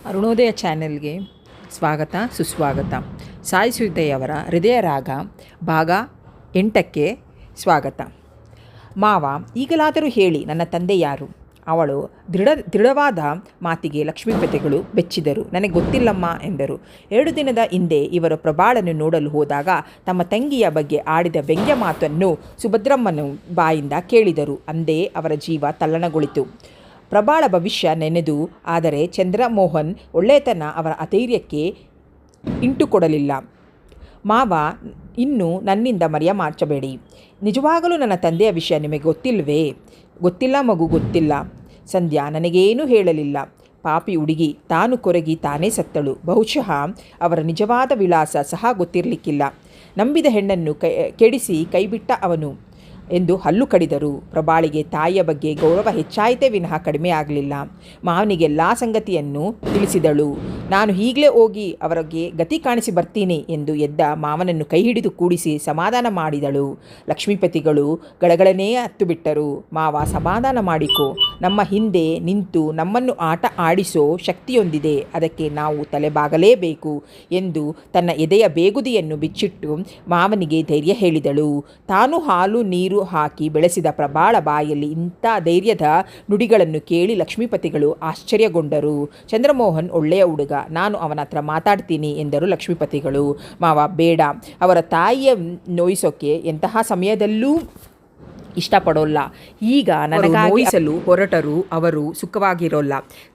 ಅರುಣೋದಯ ಚಾನೆಲ್ಗೆ ಸ್ವಾಗತ ಸುಸ್ವಾಗತ. ಸಾಯಿ ಸುದಯ್ಯವರ ಹೃದಯ ರಾಗ ಭಾಗ 8ಕ್ಕೆ ಸ್ವಾಗತ. ಮಾವ, ಈಗಲಾದರೂ ಹೇಳಿ, ನನ್ನ ತಂದೆ ಯಾರು? ಅವಳು ದೃಢವಾದ ಮಾತಿಗೆ ಲಕ್ಷ್ಮೀಪತಿಗಳು ಬೆಚ್ಚಿದರು. ನನಗೆ ಗೊತ್ತಿಲ್ಲಮ್ಮ ಎಂದರು. 2 ದಿನದ ಹಿಂದೆ ಇವರು ಪ್ರಭಾಳನ್ನು ನೋಡಲು ಹೋದಾಗ ತಮ್ಮ ತಂಗಿಯ ಬಗ್ಗೆ ಆಡಿದ ವ್ಯಂಗ್ಯ ಮಾತನ್ನು ಸುಭದ್ರಮ್ಮನ ಬಾಯಿಂದ ಕೇಳಿದರು. ಅಂದೇ ಅವರ ಜೀವ ತಲ್ಲಣಗೊಳಿತು. ಪ್ರಭಾಳ ಭವಿಷ್ಯ ನೆನೆದು, ಆದರೆ ಚಂದ್ರಮೋಹನ್ ಒಳ್ಳೆತನ ಅವರ ಅಧೈರ್ಯಕ್ಕೆ ಇಂಟು ಕೊಡಲಿಲ್ಲ. ಮಾವ, ಇನ್ನು ನನ್ನಿಂದ ಮರೆಮಾಚಬೇಡಿ. ನಿಜವಾಗಲೂ ನನ್ನ ತಂದೆಯ ವಿಷಯ ನಿಮಗೆ ಗೊತ್ತಿಲ್ಲವೇ? ಗೊತ್ತಿಲ್ಲ ಮಗು, ಗೊತ್ತಿಲ್ಲ. ಸಂಧ್ಯಾ ನನಗೇನೂ ಹೇಳಲಿಲ್ಲ. ಪಾಪಿ ಹುಡುಗಿ, ತಾನು ಕೊರಗಿ ತಾನೇ ಸತ್ತಳು. ಬಹುಶಃ ಅವರ ನಿಜವಾದ ವಿಳಾಸ ಸಹ ಗೊತ್ತಿರಲಿಕ್ಕಿಲ್ಲ. ನಂಬಿದ ಹೆಣ್ಣನ್ನು ಕೆಡಿಸಿ ಕೈಬಿಟ್ಟ ಅವನು ಎಂದು ಹಲ್ಲು ಕಡಿದರು. ಪ್ರಭಾಳಿಗೆ ತಾಯಿಯ ಬಗ್ಗೆ ಗೌರವ ಹೆಚ್ಚಾಯಿತೇ ವಿನಃ ಕಡಿಮೆ ಆಗಲಿಲ್ಲ. ಮಾವನಿಗೆ ಎಲ್ಲ ಸಂಗತಿಯನ್ನು ತಿಳಿಸಿದಳು. ನಾನು ಈಗಲೇ ಹೋಗಿ ಅವರಿಗೆ ಗತಿ ಕಾಣಿಸಿ ಬರ್ತೀನಿ ಎಂದು ಎದ್ದ ಮಾವನನ್ನು ಕೈ ಹಿಡಿದು ಕೂಡಿಸಿ ಸಮಾಧಾನ ಮಾಡಿದಳು. ಲಕ್ಷ್ಮೀಪತಿಗಳು ಗಳಗಳನೇ ಹತ್ತು ಬಿಟ್ಟರು. ಮಾವ, ಸಮಾಧಾನ ಮಾಡಿಕೊ. ನಮ್ಮ ಹಿಂದೆ ನಿಂತು ನಮ್ಮನ್ನು ಆಟ ಆಡಿಸೋ ಶಕ್ತಿಯೊಂದಿದೆ, ಅದಕ್ಕೆ ನಾವು ತಲೆಬಾಗಲೇಬೇಕು ಎಂದು ತನ್ನ ಎದೆಯ ಬೇಗುದಿಯನ್ನು ಬಿಚ್ಚಿಟ್ಟು ಮಾವನಿಗೆ ಧೈರ್ಯ ಹೇಳಿದಳು. ತಾನು ಹಾಲು ನೀರು ಹಾಕಿ ಬೆಳೆಸಿದ ಪ್ರಭಾಳ ಬಾಯಲ್ಲಿ ಇಂಥ ಧೈರ್ಯದ ನುಡಿಗಳನ್ನು ಕೇಳಿ ಲಕ್ಷ್ಮೀಪತಿಗಳು ಆಶ್ಚರ್ಯಗೊಂಡರು. ಚಂದ್ರಮೋಹನ್ ಒಳ್ಳೆಯ ಹುಡುಗ, ನಾನು ಅವನ ಹತ್ರ ಮಾತಾಡ್ತೀನಿ ಎಂದರು ಲಕ್ಷ್ಮೀಪತಿಗಳು. ಮಾವ, ಬೇಡ. ಅವರ ತಾಯಿಯ ನೋಯಿಸೋಕೆ ಎಂತಹ ಸಮಯದಲ್ಲೂ ಇಷ್ಟಪಡೋಲ್ಲ. ಈಗ ನನಗಾಗಿ ನೋಯಿಸಲು ಹೊರಟರು ಅವರು ಸುಖವಾಗಿರೋಲ್ಲ.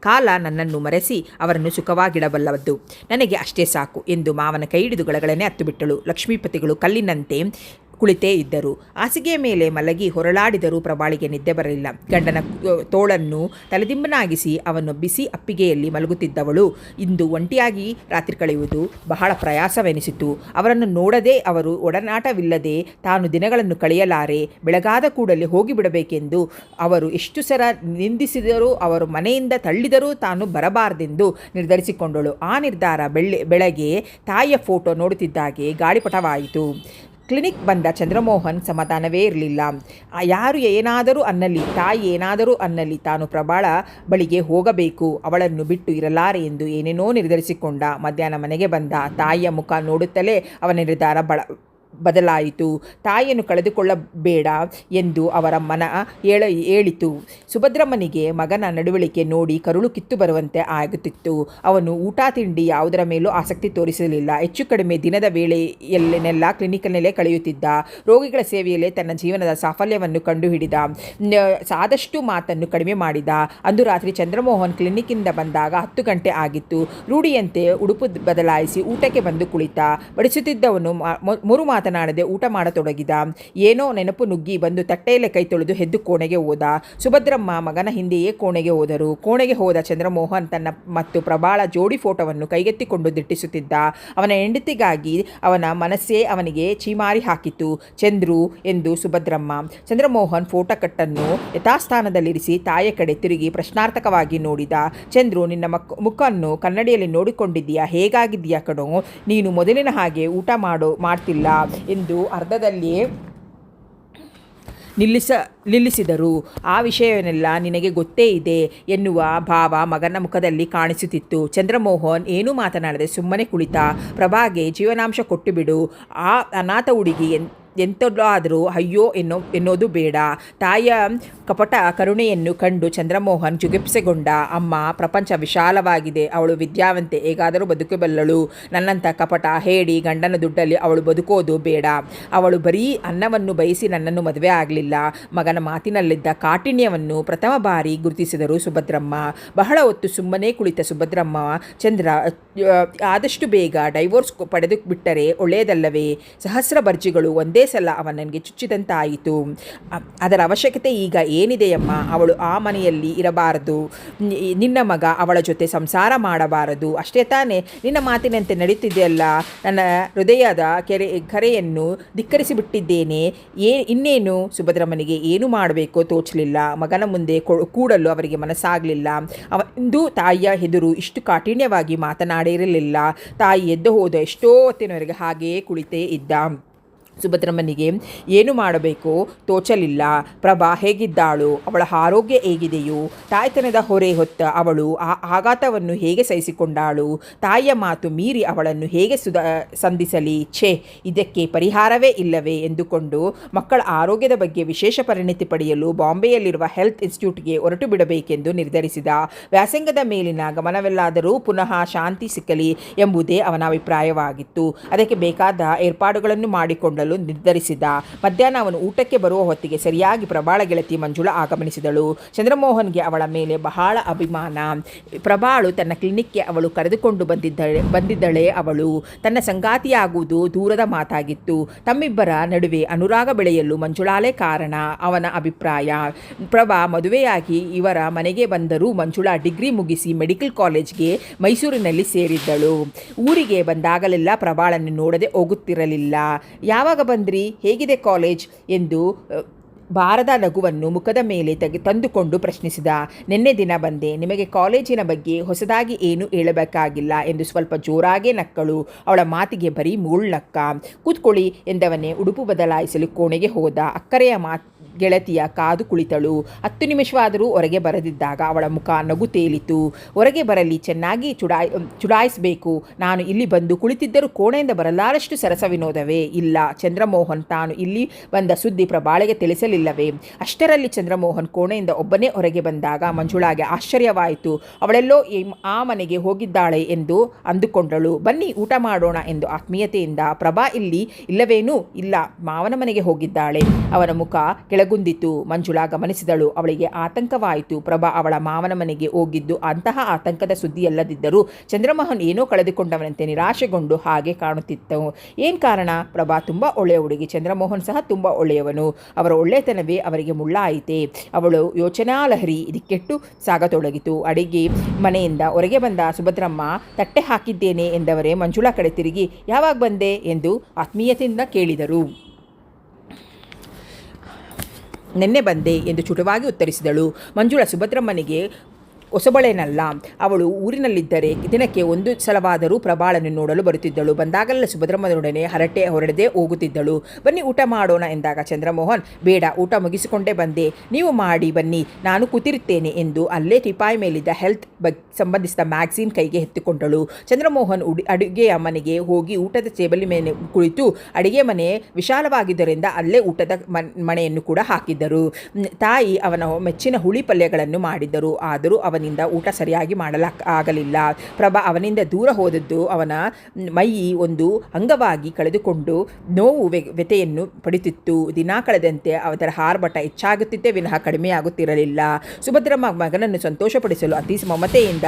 ಕಾಲ ನನ್ನನ್ನು ಮರೆಸಿ ಅವರನ್ನು ಸುಖವಾಗಿಡಬಲ್ಲದ್ದು. ನನಗೆ ಅಷ್ಟೇ ಸಾಕು ಎಂದು ಮಾವನ ಕೈ ಹಿಡಿದು ಗಳಗಳನೆ ಹತ್ತು ಬಿಟ್ಟಳು. ಲಕ್ಷ್ಮೀಪತಿಗಳು ಕಲ್ಲಿನಂತೆ ಕುಳಿತೇ ಇದ್ದರು. ಹಾಸಿಗೆಯ ಮೇಲೆ ಮಲಗಿ ಹೊರಳಾಡಿದರೂ ಪ್ರಭಾಳಿಗೆ ನಿದ್ದೆ ಬರಲಿಲ್ಲ. ಗಂಡನ ತೋಳನ್ನು ತಲೆದಿಂಬನಾಗಿಸಿ ಅವನು ಬಿಸಿ ಅಪ್ಪಿಗೆಯಲ್ಲಿ ಮಲಗುತ್ತಿದ್ದವಳು ಇಂದು ಒಂಟಿಯಾಗಿ ರಾತ್ರಿ ಕಳೆಯುವುದು ಬಹಳ ಪ್ರಯಾಸವೆನಿಸಿತು. ಅವರನ್ನು ನೋಡದೆ, ಅವರು ಒಡನಾಟವಿಲ್ಲದೆ ತಾನು ದಿನಗಳನ್ನು ಕಳೆಯಲಾರೆ. ಬೆಳಗಾದ ಕೂಡಲೇ ಹೋಗಿಬಿಡಬೇಕೆಂದು ಅವರು ಎಷ್ಟು ಸಲ ನಿಂದಿಸಿದರೂ, ಅವರು ಮನೆಯಿಂದ ತಳ್ಳಿದರೂ ತಾನು ಬರಬಾರದೆಂದು ನಿರ್ಧರಿಸಿಕೊಂಡಳು. ಆ ನಿರ್ಧಾರ ಬೆಳಗ್ಗೆ ತಾಯಿಯ ಫೋಟೋ ನೋಡುತ್ತಿದ್ದಾಗೆ ಗಾಳಿಪಟವಾಯಿತು. ಕ್ಲಿನಿಕ್ ಬಂದ ಚಂದ್ರಮೋಹನ್ ಸಮಾಧಾನವೇ ಇರಲಿಲ್ಲ. ಯಾರು ಏನಾದರೂ ಅನ್ನಲಿ, ತಾಯಿ ಏನಾದರೂ ಅನ್ನಲಿ, ತಾನು ಪ್ರಭಾಳ ಬಳಿಗೆ ಹೋಗಬೇಕು, ಅವಳನ್ನು ಬಿಟ್ಟು ಇರಲಾರೆ ಎಂದು ಏನೇನೋ ನಿರ್ಧರಿಸಿಕೊಂಡ. ಮಧ್ಯಾಹ್ನ ಮನೆಗೆ ಬಂದ. ತಾಯಿಯ ಮುಖ ನೋಡುತ್ತಲೇ ಅವನ ನಿರ್ಧಾರ ಬದಲಾಯಿತು. ತಾಯಿಯನ್ನು ಕಳೆದುಕೊಳ್ಳಬೇಡ ಎಂದು ಅವರ ಮನ ಹೇಳಿತು. ಸುಭದ್ರಮ್ಮನಿಗೆ ಮಗನ ನಡವಳಿಕೆ ನೋಡಿ ಕರುಳು ಕಿತ್ತು ಬರುವಂತೆ ಆಗುತ್ತಿತ್ತು. ಅವನು ಊಟ ತಿಂಡಿ ಯಾವುದರ ಮೇಲೂ ಆಸಕ್ತಿ ತೋರಿಸಲಿಲ್ಲ. ಹೆಚ್ಚು ಕಡಿಮೆ ದಿನದ ವೇಳೆಯಲ್ಲೆಲ್ಲ ಕ್ಲಿನಿಕ್ನಲ್ಲೇ ಕಳೆಯುತ್ತಿದ್ದ. ರೋಗಿಗಳ ಸೇವೆಯಲ್ಲೇ ತನ್ನ ಜೀವನದ ಸಾಫಲ್ಯವನ್ನು ಕಂಡುಹಿಡಿದ. ಆದಷ್ಟು ಮಾತನ್ನು ಕಡಿಮೆ ಮಾಡಿದ. ಅಂದು ರಾತ್ರಿ ಚಂದ್ರಮೋಹನ್ ಕ್ಲಿನಿಕ್ಕಿಂದ ಬಂದಾಗ 10 ಗಂಟೆ ಆಗಿತ್ತು. ರೂಢಿಯಂತೆ ಉಡುಪು ಬದಲಾಯಿಸಿ ಊಟಕ್ಕೆ ಬಂದು ಕುಳಿತ. ಬಡಿಸುತ್ತಿದ್ದವನು ಮಾತನಾಡದೆ ಊಟ ಮಾಡತೊಡಗಿದ. ಏನೋ ನೆನಪು ನುಗ್ಗಿ ಬಂದು ತಟ್ಟೆಯಲ್ಲೇ ಕೈ ತೊಳೆದು ಎದ್ದು ಕೋಣೆಗೆ ಹೋದ. ಸುಭದ್ರಮ್ಮ ಮಗನ ಹಿಂದೆಯೇ ಕೋಣೆಗೆ ಹೋದರು. ಕೋಣೆಗೆ ಹೋದ ಚಂದ್ರಮೋಹನ್ ತನ್ನ ಮತ್ತು ಪ್ರಭಾಳ ಜೋಡಿ ಫೋಟೋವನ್ನು ಕೈಗೆತ್ತಿಕೊಂಡು ದಿಟ್ಟಿಸುತ್ತಿದ್ದ. ಅವನ ಹೆಂಡತಿಗಾಗಿ ಅವನ ಮನಸ್ಸೇ ಅವನಿಗೆ ಚೀಮಾರಿ ಹಾಕಿತು. ಚಂದ್ರು ಎಂದು ಸುಭದ್ರಮ್ಮ. ಚಂದ್ರಮೋಹನ್ ಫೋಟೋ ಕಟ್ಟನ್ನು ಯಥಾಸ್ಥಾನದಲ್ಲಿರಿಸಿ ತಾಯಿಯ ಕಡೆ ತಿರುಗಿ ಪ್ರಶ್ನಾರ್ಥಕವಾಗಿ ನೋಡಿದ. ಚಂದ್ರು, ನಿನ್ನ ಮುಖವನ್ನು ಕನ್ನಡಿಯಲ್ಲಿ ನೋಡಿಕೊಂಡಿದ್ದೀಯಾ? ಹೇಗಾಗಿದ್ದೀಯಾ ಕಣೋ? ನೀನು ಮೊದಲಿನ ಹಾಗೆ ಊಟ ಮಾಡ್ತಿಲ್ಲ ಎಂದು ಅರ್ಧದಲ್ಲಿಯೇ ನಿಲ್ಲಿಸಿದರು. ಆ ವಿಷಯವನ್ನೆಲ್ಲ ನಿನಗೆ ಗೊತ್ತೇ ಇದೆ ಎನ್ನುವ ಭಾವ ಮಗನ ಮುಖದಲ್ಲಿ ಕಾಣಿಸುತ್ತಿತ್ತು. ಚಂದ್ರಮೋಹನ್ ಏನೂ ಮಾತನಾಡದೆ ಸುಮ್ಮನೆ ಕುಳಿತ. ಪ್ರಭಾಗೆ ಜೀವನಾಂಶ ಕೊಟ್ಟು ಬಿಡು. ಆ ಅನಾಥ ಹುಡುಗಿ ಎಂಥದ್ದಾದರೂ ಅಯ್ಯೋ ಎನ್ನೋದು ಬೇಡ. ತಾಯಿಯ ಕಪಟ ಕರುಣೆಯನ್ನು ಕಂಡು ಚಂದ್ರಮೋಹನ್ ಜುಗುಪ್ಸೆಗೊಂಡ. ಅಮ್ಮ, ಪ್ರಪಂಚ ವಿಶಾಲವಾಗಿದೆ. ಅವಳು ವಿದ್ಯಾವಂತೆ, ಹೇಗಾದರೂ ಬದುಕಬಲ್ಲಳು. ನನ್ನಂಥ ಕಪಟ ಹೇಳಿ ಗಂಡನ ದುಡ್ಡಲ್ಲಿ ಅವಳು ಬದುಕೋದು ಬೇಡ. ಅವಳು ಬರೀ ಅನ್ನವನ್ನು ಬಯಸಿ ನನ್ನನ್ನು ಮದುವೆ ಆಗಲಿಲ್ಲ. ಮಗನ ಮಾತಿನಲ್ಲಿದ್ದ ಕಾಠಿಣ್ಯವನ್ನು ಪ್ರಥಮ ಬಾರಿ ಗುರುತಿಸಿದರು ಸುಭದ್ರಮ್ಮ. ಬಹಳ ಹೊತ್ತು ಸುಮ್ಮನೆ ಕುಳಿತ ಸುಭದ್ರಮ್ಮ, ಚಂದ್ರ, ಆದಷ್ಟು ಬೇಗ ಡೈವೋರ್ಸ್ ಪಡೆದು ಬಿಟ್ಟರೆ ಒಳ್ಳೆಯದಲ್ಲವೇ? ಸಹಸ್ರ ಬರ್ಜಿಗಳು ಒಂದೇ ಸಲ ಅವನಿಗೆ ಚುಚ್ಚಿದಂತಾಯಿತು. ಅದರ ಅವಶ್ಯಕತೆ ಈಗ ಏನಿದೆಯಮ್ಮ? ಅವಳು ಆ ಮನೆಯಲ್ಲಿ ಇರಬಾರದು. ನಿನ್ನ ಮಗ ಅವಳ ಜೊತೆ ಸಂಸಾರ ಮಾಡಬಾರದು. ಅಷ್ಟೇ ತಾನೇ? ನಿನ್ನ ಮಾತಿನಂತೆ ನಡೀತಿದೆಯಲ್ಲ. ನನ್ನ ಹೃದಯದ ಕರೆಯನ್ನು ಧಿಕ್ಕರಿಸಿಬಿಟ್ಟಿದ್ದೇನೆ. ಇನ್ನೇನು? ಸುಭದ್ರಮ್ಮನಿಗೆ ಏನು ಮಾಡಬೇಕೋ ತೋಚಲಿಲ್ಲ. ಮಗನ ಮುಂದೆ ಕೂಡಲು ಅವರಿಗೆ ಮನಸ್ಸಾಗಲಿಲ್ಲ. ಅವನು ತಾಯಿಯ ಎದುರು ಇಷ್ಟು ಕಾಠಿಣ್ಯವಾಗಿ ಮಾತನಾಡಿರಲಿಲ್ಲ. ತಾಯಿ ಎದ್ದು ಹೋದ ಎಷ್ಟೋ ಹೊತ್ತಿನವರೆಗೆ ಹಾಗೆಯೇ ಕುಳಿತೇ ಇದ್ದ. ಸುಭದ್ರಮ್ಮನಿಗೆ ಏನು ಮಾಡಬೇಕೋ ತೋಚಲಿಲ್ಲ. ಪ್ರಭಾ ಹೇಗಿದ್ದಾಳು, ಅವಳ ಆರೋಗ್ಯ ಹೇಗಿದೆಯೋ, ತಾಯ್ತನದ ಹೊರೆ ಹೊತ್ತ ಅವಳು ಆ ಆಘಾತವನ್ನು ಹೇಗೆ ಸಹಿಸಿಕೊಂಡಾಳು, ತಾಯಿಯ ಮಾತು ಮೀರಿ ಅವಳನ್ನು ಹೇಗೆ ಸಂಧಿಸಲಿ, ಛೇ ಇದಕ್ಕೆ ಪರಿಹಾರವೇ ಇಲ್ಲವೇ ಎಂದುಕೊಂಡು ಮಕ್ಕಳ ಆರೋಗ್ಯದ ಬಗ್ಗೆ ವಿಶೇಷ ಪರಿಣಿತಿ ಪಡೆಯಲು ಬಾಂಬೆಯಲ್ಲಿರುವ ಹೆಲ್ತ್ ಇನ್ಸ್ಟಿಟ್ಯೂಟ್ಗೆ ಹೊರಟು ಬಿಡಬೇಕೆಂದು ನಿರ್ಧರಿಸಿದ. ವ್ಯಾಸಂಗದ ಮೇಲಿನ ಗಮನವೆಲ್ಲಾದರೂ ಪುನಃ ಶಾಂತಿ ಸಿಕ್ಕಲಿ ಎಂಬುದೇ ಅವನ ಅಭಿಪ್ರಾಯವಾಗಿತ್ತು. ಅದಕ್ಕೆ ಬೇಕಾದ ಏರ್ಪಾಡುಗಳನ್ನು ಮಾಡಿಕೊಂಡಲು ನಿರ್ಧರಿಸಿದ. ಮಧ್ಯಾಹ್ನ ಅವನು ಊಟಕ್ಕೆ ಬರುವ ಹೊತ್ತಿಗೆ ಸರಿಯಾಗಿ ಪ್ರಭಾಳ ಗೆಳತಿ ಮಂಜುಳಾ ಆಗಮನಿಸಿದಳು. ಚಂದ್ರಮೋಹನ್ಗೆ ಅವಳ ಮೇಲೆ ಬಹಳ ಅಭಿಮಾನ. ಪ್ರಭಾಳು ತನ್ನ ಕ್ಲಿನಿಕ್ಗೆ ಅವಳು ಕರೆದುಕೊಂಡು ಬಂದಿದ್ದಳೆ. ಅವಳು ತನ್ನ ಸಂಗಾತಿಯಾಗುವುದು ದೂರದ ಮಾತಾಗಿತ್ತು. ತಮ್ಮಿಬ್ಬರ ನಡುವೆ ಅನುರಾಗ ಬೆಳೆಯಲು ಮಂಜುಳಾಲೇ ಕಾರಣ ಅವನ ಅಭಿಪ್ರಾಯ. ಪ್ರಭಾ ಮದುವೆಯಾಗಿ ಇವರ ಮನೆಗೆ ಬಂದರೂ ಮಂಜುಳಾ ಡಿಗ್ರಿ ಮುಗಿಸಿ ಮೆಡಿಕಲ್ ಕಾಲೇಜ್ಗೆ ಮೈಸೂರಿನಲ್ಲಿ ಸೇರಿದ್ದಳು. ಊರಿಗೆ ಬಂದಾಗಲೆಲ್ಲ ಪ್ರಭಾಳನ್ನು ನೋಡದೆ ಹೋಗುತ್ತಿರಲಿಲ್ಲ. ಯಾವಾಗ ಬಂದ್ರಿ, ಹೇಗಿದೆ ಕಾಲೇಜ್ ಎಂದು ಬಾರದ ನಗುವನ್ನು ಮುಖದ ಮೇಲೆ ತಂದುಕೊಂಡು ಪ್ರಶ್ನಿಸಿದ. ನಿನ್ನೆ ದಿನ ಬಂದೆ, ನಿಮಗೆ ಕಾಲೇಜಿನ ಬಗ್ಗೆ ಹೊಸದಾಗಿ ಏನು ಹೇಳಬೇಕಾಗಿಲ್ಲ ಎಂದು ಸ್ವಲ್ಪ ಜೋರಾಗೇ ನಕ್ಕಳು. ಅವಳ ಮಾತಿಗೆ ಬರೀ ಮೂಳ್ನಕ್ಕ. ಕೂತ್ಕೊಳ್ಳಿ ಎಂದವನೇ ಉಡುಪು ಬದಲಾಯಿಸಲು ಕೋಣೆಗೆ ಹೋದ. ಅಕ್ಕರೆಯ ಗೆಳತಿಯ ಕಾದು ಕುಳಿತಳು. 10 ನಿಮಿಷವಾದರೂ ಹೊರಗೆ ಬರದಿದ್ದಾಗ ಅವಳ ಮುಖ ನಗು ತೇಲಿತು. ಹೊರಗೆ ಬರಲಿ, ಚೆನ್ನಾಗಿ ಚುಡಾಯಿಸಬೇಕು. ನಾನು ಇಲ್ಲಿ ಬಂದು ಕುಳಿತಿದ್ದರೂ ಕೋಣೆಯಿಂದ ಬರಲಾರಷ್ಟು ಸರಸ ವಿನೋದವೇ ಇಲ್ಲ. ಚಂದ್ರಮೋಹನ್ ತಾನು ಇಲ್ಲಿ ಬಂದ ಸುದ್ದಿ ಪ್ರಭಾಳಿಗೆ ತಿಳಿಸಲಿಲ್ಲವೇ? ಅಷ್ಟರಲ್ಲಿ ಚಂದ್ರಮೋಹನ್ ಕೋಣೆಯಿಂದ ಒಬ್ಬನೇ ಹೊರಗೆ ಬಂದಾಗ ಮಂಜುಳಾಗೆ ಆಶ್ಚರ್ಯವಾಯಿತು. ಅವಳೆಲ್ಲೋ ಆ ಮನೆಗೆ ಹೋಗಿದ್ದಾಳೆ ಎಂದು ಅಂದುಕೊಂಡಳು. ಬನ್ನಿ ಊಟ ಮಾಡೋಣ ಎಂದು ಆತ್ಮೀಯತೆಯಿಂದ. ಪ್ರಭಾ ಇಲ್ಲವೇನೂ ಇಲ್ಲ, ಮಾವನ ಮನೆಗೆ ಹೋಗಿದ್ದಾಳೆ. ಅವನ ಮುಖ ಕೆಳಗುಂದಿತು. ಮಂಜುಳಾ ಗಮನಿಸಿದಳು. ಅವಳಿಗೆ ಆತಂಕವಾಯಿತು. ಪ್ರಭಾ ಅವಳ ಮಾವನ ಮನೆಗೆ ಹೋಗಿದ್ದು ಅಂತಹ ಆತಂಕದ ಸುದ್ದಿಯಲ್ಲದಿದ್ದರೂ ಚಂದ್ರಮೋಹನ್ ಏನೋ ಕಳೆದುಕೊಂಡವನಂತೆ ನಿರಾಶೆಗೊಂಡು ಹಾಗೆ ಕಾಣುತ್ತಿತ್ತು. ಏನು ಕಾರಣ? ಪ್ರಭಾ ತುಂಬ ಒಳ್ಳೆಯ ಹುಡುಗಿ, ಚಂದ್ರಮೋಹನ್ ಸಹ ತುಂಬ ಒಳ್ಳೆಯವನು. ಅವರ ಒಳ್ಳೆತನವೇ ಅವರಿಗೆ ಮುಳ್ಳಾಯಿತೆ. ಅವಳು ಯೋಚನಾಲಹರಿ ದಿಕ್ಕೆಟ್ಟು ಸಾಗತೊಡಗಿತು. ಅಡಿಗೆ ಮನೆಯಿಂದ ಹೊರಗೆ ಬಂದ ಸುಭದ್ರಮ್ಮ ತಟ್ಟೆ ಹಾಕಿದ್ದೇನೆ ಎಂದವರೇ ಮಂಜುಳಾ ಕಡೆ ತಿರುಗಿ ಯಾವಾಗ ಬಂದೆ ಎಂದು ಆತ್ಮೀಯತೆಯಿಂದ ಕೇಳಿದರು. ನಿನ್ನೆ ಬಂದೆ ಎಂದು ಚುಟುವಾಗಿ ಉತ್ತರಿಸಿದಳು. ಮಂಜುಳಾ ಸುಭದ್ರಮ್ಮನಿಗೆ ಹೊಸಬಳೇನಲ್ಲ. ಅವಳು ಊರಿನಲ್ಲಿದ್ದರೆ ದಿನಕ್ಕೆ 1 ಸಲವಾದರೂ ಪ್ರಭಾಳನ್ನು ನೋಡಲು ಬರುತ್ತಿದ್ದಳು. ಬಂದಾಗಲೆಲ್ಲ ಸುಭದ್ರಮ್ಮನೊಡನೆ ಹರಟೆ ಹೊರಡದೆ ಹೋಗುತ್ತಿದ್ದಳು. ಬನ್ನಿ ಊಟ ಮಾಡೋಣ ಎಂದಾಗ ಚಂದ್ರಮೋಹನ್ ಬೇಡ, ಊಟ ಮುಗಿಸಿಕೊಂಡೇ ಬಂದೆ, ನೀವು ಮಾಡಿ ಬನ್ನಿ, ನಾನು ಕೂತಿರುತ್ತೇನೆ ಎಂದು ಅಲ್ಲೇ ಟಿಪಾಯಿ ಮೇಲಿದ್ದ ಹೆಲ್ತ್ ಸಂಬಂಧಿಸಿದ ಮ್ಯಾಗ್ಝಿನ್ ಕೈಗೆ ಎತ್ತಿಕೊಂಡಳು. ಚಂದ್ರಮೋಹನ್ ಅಡುಗೆಯ ಮನೆಗೆ ಹೋಗಿ ಊಟದ ಟೇಬಲ್ ಮೇಲೆ ಕುಳಿತು, ಅಡುಗೆ ಮನೆ ವಿಶಾಲವಾಗಿದ್ದರಿಂದ ಅಲ್ಲೇ ಊಟದ ಮಣೆಯನ್ನು ಕೂಡ ಹಾಕಿದ್ದರು. ತಾಯಿ ಅವನ ಮೆಚ್ಚಿನ ಹುಳಿ ಪಲ್ಯಗಳನ್ನು ಮಾಡಿದ್ದರು. ಆದರೂ ಅವನಿಂದ ಊಟ ಸರಿಯಾಗಿ ಆಗಲಿಲ್ಲ. ಪ್ರಭಾ ಅವನಿಂದ ದೂರ ಹೋದದ್ದು ಅವನ ಮೈ ಒಂದು ಅಂಗವಾಗಿ ಕಳೆದುಕೊಂಡು ನೋವು ವ್ಯತೆಯನ್ನು ಪಡಿತಿತ್ತು. ದಿನ ಕಳೆದಂತೆ ಅದರ ಆರ್ಭಟ ಹೆಚ್ಚಾಗುತ್ತಿದ್ದೇ ವಿನಃ ಕಡಿಮೆಯಾಗುತ್ತಿರಲಿಲ್ಲ. ಸುಭದ್ರಮ್ಮ ಮಗನನ್ನು ಸಂತೋಷಪಡಿಸಲು ಅತಿ ಮಮತೆಯಿಂದ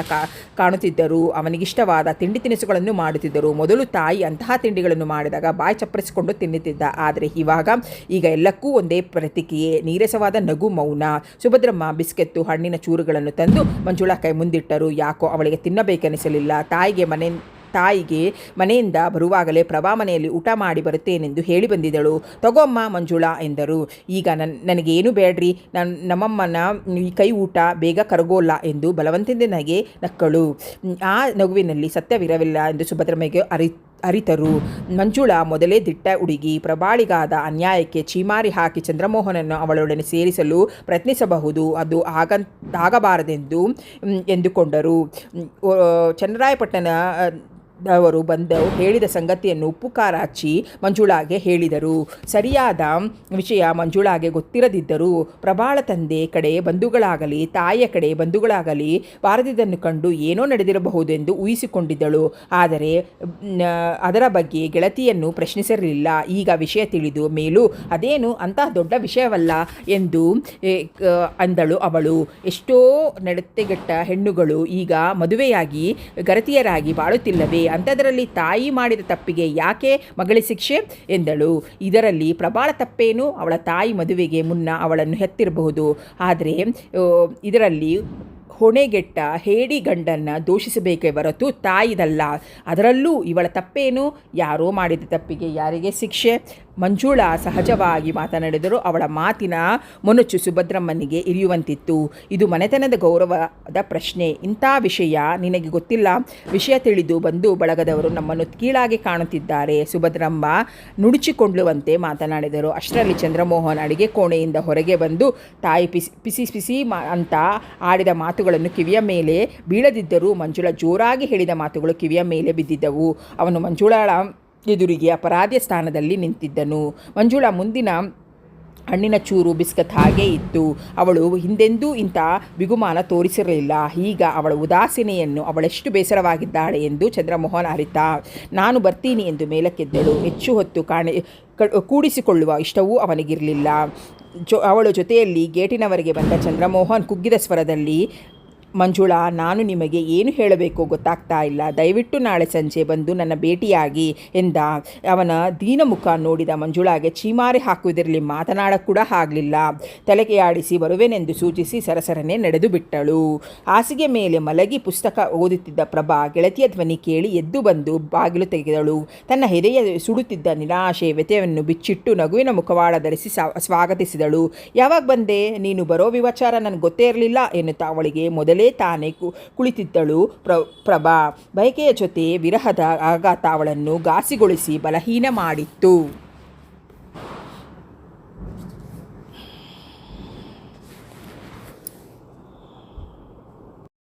ಕಾಣುತ್ತಿದ್ದರು. ಅವನಿಗಿಷ್ಟವಾದ ತಿಂಡಿ ತಿನಿಸುಗಳನ್ನು ಮಾಡುತ್ತಿದ್ದರು. ಮೊದಲು ತಾಯಿ ಅಂತಹ ತಿಂಡಿಗಳನ್ನು ಮಾಡಿದಾಗ ಬಾಯಿ ಚಪ್ಪರಿಸಿಕೊಂಡು ತಿನ್ನುತ್ತಿದ್ದ. ಆದರೆ ಈಗ ಎಲ್ಲಕ್ಕೂ ಒಂದೇ ಪ್ರತಿಕ್ರಿಯೆ, ನೀರಸವಾದ ನಗು, ಮೌನ. ಸುಭದ್ರಮ್ಮ ಬಿಸ್ಕೆತ್ತು, ಹಣ್ಣಿನ ಚೂರುಗಳನ್ನು ತಂದು ಮಂಜುಳಾ ಕೈ ಮುಂದಿಟ್ಟರು. ಯಾಕೋ ಅವಳಿಗೆ ತಿನ್ನಬೇಕೆನಿಸಲಿಲ್ಲ. ತಾಯಿಗೆ ಮನೆಯಿಂದ ಬರುವಾಗಲೇ ಪ್ರಭಾ ಮನೆಯಲ್ಲಿ ಊಟ ಮಾಡಿ ಬರುತ್ತೇನೆಂದು ಹೇಳಿ ಬಂದಿದ್ದಳು. ತಗೋಮ್ಮ ಮಂಜುಳಾ ಎಂದರು. ಈಗ ನನಗೇನು ಬೇಡ್ರಿ, ನಮ್ಮಮ್ಮನ ಈ ಕೈ ಊಟ ಬೇಗ ಕರಗೋಲ್ಲ ಎಂದು ಬಲವಂತದಿಂದ ನಕ್ಕಳು. ಆ ನಗುವಿನಲ್ಲಿ ಸತ್ಯವಿರಲಿಲ್ಲ ಎಂದು ಸುಭದ್ರಮ್ಮಗೆ ಅರಿತರು. ಮಂಜುಳಾ ಮೊದಲೇ ದಿಟ್ಟ ಹುಡುಗಿ. ಪ್ರಭಾಳಿಗಾದ ಅನ್ಯಾಯಕ್ಕೆ ಚೀಮಾರಿ ಹಾಕಿ ಚಂದ್ರಮೋಹನನ್ನು ಅವಳೊಡನೆ ಸೇರಿಸಲು ಪ್ರಯತ್ನಿಸಬಹುದು, ಅದು ಆಗಬಾರದೆಂದು ಎಂದುಕೊಂಡರು. ಚನ್ನರಾಯಪಟ್ಟಣ ಅವರು ಬಂದು ಹೇಳಿದ ಸಂಗತಿಯನ್ನು ಉಪ್ಪು ಖಾರ ಹಚ್ಚಿ ಮಂಜುಳಾಗೆ ಹೇಳಿದರು. ಸರಿಯಾದ ವಿಷಯ ಮಂಜುಳಾಗೆ ಗೊತ್ತಿರದಿದ್ದರೂ ಪ್ರಭಾಳ ತಂದೆ ಕಡೆ ಬಂಧುಗಳಾಗಲಿ ತಾಯಿಯ ಕಡೆ ಬಂಧುಗಳಾಗಲಿ ಬಾರದಿದ್ದನ್ನು ಕಂಡು ಏನೋ ನಡೆದಿರಬಹುದೆಂದು ಊಹಿಸಿಕೊಂಡಿದ್ದಳು. ಆದರೆ ಅದರ ಬಗ್ಗೆ ಗೆಳತಿಯನ್ನು ಪ್ರಶ್ನಿಸಿರಲಿಲ್ಲ. ಈಗ ವಿಷಯ ತಿಳಿದು ಮೇಲೂ ಅದೇನು ಅಂತಹ ದೊಡ್ಡ ವಿಷಯವಲ್ಲ ಎಂದು ಅಂದಳು ಅವಳು. ಎಷ್ಟೋ ನಡತೆಗೆಟ್ಟ ಹೆಣ್ಣುಗಳು ಈಗ ಮದುವೆಯಾಗಿ ಗರತಿಯರಾಗಿ ಬಾಳುತ್ತಿಲ್ಲವೇ? ಅಂಥದ್ರಲ್ಲಿ ತಾಯಿ ಮಾಡಿದ ತಪ್ಪಿಗೆ ಯಾಕೆ ಮಗಳಿಗೆ ಶಿಕ್ಷೆ ಎಂದಳು. ಇದರಲ್ಲಿ ಪ್ರಭಾಳ ತಪ್ಪೇನು? ಅವಳ ತಾಯಿ ಮದುವೆಗೆ ಮುನ್ನ ಅವಳನ್ನು ಹೆತ್ತಿರಬಹುದು. ಆದರೆ ಇದರಲ್ಲಿ ಹೊಣೆಗೆಟ್ಟ ಹೇಡಿ ಗಂಡನ್ನು ದೂಷಿಸಬೇಕೇ ಹೊರತು ತಾಯಿದಲ್ಲ. ಅದರಲ್ಲೂ ಇವಳ ತಪ್ಪೇನು? ಯಾರೋ ಮಾಡಿದ ತಪ್ಪಿಗೆ ಯಾರಿಗೆ ಶಿಕ್ಷೆ? ಮಂಜುಳಾ ಸಹಜವಾಗಿ ಮಾತನಾಡಿದರೂ ಅವಳ ಮಾತಿನ ಮೊನಚು ಸುಭದ್ರಮ್ಮನಿಗೆ ಇರಿಯುವಂತಿತ್ತು. ಇದು ಮನೆತನದ ಗೌರವದ ಪ್ರಶ್ನೆ. ಇಂಥ ವಿಷಯ ನಿನಗೆ ಗೊತ್ತಿಲ್ಲ. ವಿಷಯ ತಿಳಿದು ಬಂದು ಬಳಗದವರು ನಮ್ಮನ್ನು ಕೀಳಾಗಿ ಕಾಣುತ್ತಿದ್ದಾರೆ. ಸುಭದ್ರಮ್ಮ ನುಡುಚಿಕೊಳ್ಳುವಂತೆ ಮಾತನಾಡಿದರು. ಅಷ್ಟರಲ್ಲಿ ಚಂದ್ರಮೋಹನ್ ಅಡಿಗೆ ಕೋಣೆಯಿಂದ ಹೊರಗೆ ಬಂದು ತಾಯಿ ಪಿಸಿ ಅಂತ ಆಡಿದ ಮಾತುಗಳನ್ನು ಕಿವಿಯ ಮೇಲೆ ಬೀಳದಿದ್ದರೂ ಮಂಜುಳಾ ಜೋರಾಗಿ ಹೇಳಿದ ಮಾತುಗಳು ಕಿವಿಯ ಮೇಲೆ ಬಿದ್ದಿದ್ದವು. ಅವನು ಮಂಜುಳಾಳ ಎದುರಿಗೆ ಅಪರಾಧಿಯ ಸ್ಥಾನದಲ್ಲಿ ನಿಂತಿದ್ದನು. ಮಂಜುಳಾ ಮುಂದಿನ ಹಣ್ಣಿನ ಚೂರು ಬಿಸ್ಕತ್ ಹಾಗೇ ಇತ್ತು. ಅವಳು ಹಿಂದೆಂದೂ ಇಂಥ ಬಿಗುಮಾನ ತೋರಿಸಿರಲಿಲ್ಲ. ಈಗ ಅವಳ ಉದಾಸೀನೆಯನ್ನು ಅವಳೆಷ್ಟು ಬೇಸರವಾಗಿದ್ದಾಳೆ ಎಂದು ಚಂದ್ರಮೋಹನ್ ಅರಿತ. ನಾನು ಬರ್ತೀನಿ ಎಂದು ಮೇಲಕ್ಕೆದ್ದಳು. ಹೆಚ್ಚು ಹೊತ್ತು ಕೂಡಿಸಿಕೊಳ್ಳುವ ಇಷ್ಟವೂ ಅವನಿಗಿರಲಿಲ್ಲ. ಅವಳ ಜೊತೆಯಲ್ಲಿ ಗೇಟಿನವರೆಗೆ ಬಂದ ಚಂದ್ರಮೋಹನ್ ಕುಗ್ಗಿದ ಸ್ವರದಲ್ಲಿ, ಮಂಜುಳಾ, ನಾನು ನಿಮಗೆ ಏನು ಹೇಳಬೇಕೋ ಗೊತ್ತಾಗ್ತಾ ಇಲ್ಲ. ದಯವಿಟ್ಟು ನಾಳೆ ಸಂಜೆ ಬಂದು ನನ್ನ ಭೇಟಿಯಾಗಿ ಎಂದ. ಅವನ ದೀನಮುಖ ನೋಡಿದ ಮಂಜುಳಾಗೆ ಚೀಮಾರಿ ಹಾಕುವುದರಲ್ಲಿ ಮಾತನಾಡಕೂಡ ಆಗಲಿಲ್ಲ. ತಲೆಗೆ ಆಡಿಸಿ ಬರುವೆನೆಂದು ಸೂಚಿಸಿ ಸರಸರನೆ ನಡೆದು ಬಿಟ್ಟಳು. ಹಾಸಿಗೆ ಮೇಲೆ ಮಲಗಿ ಪುಸ್ತಕ ಓದುತ್ತಿದ್ದ ಪ್ರಭಾ ಗೆಳತಿಯ ಧ್ವನಿ ಕೇಳಿ ಎದ್ದು ಬಂದು ಬಾಗಿಲು ತೆಗೆದಳು. ತನ್ನ ಎದೆಯ ಸುಡುತ್ತಿದ್ದ ನಿರಾಶೆ ವ್ಯಥೆಯನ್ನು ಬಿಚ್ಚಿಟ್ಟು ನಗುವಿನ ಮುಖವಾಡ ಧರಿಸಿ ಸ್ವಾಗತಿಸಿದಳು. ಯಾವಾಗ ಬಂದೆ? ನೀನು ಬರೋ ವಿಚಾರ ನನಗೆ ಗೊತ್ತೇ ಇರಲಿಲ್ಲ ಎನ್ನುತ್ತಾ ಅವಳಿಗೆ ಮೊದಲೇ ತಾನೇ ಕುಳಿತಿದ್ದಳು ಪ್ರಭಾ. ಬಯಕೆಯ ಜೊತೆ ವಿರಹದ ಆಘಾತ ಅವಳನ್ನು ಘಾಸಿಗೊಳಿಸಿ ಬಲಹೀನ ಮಾಡಿತ್ತು.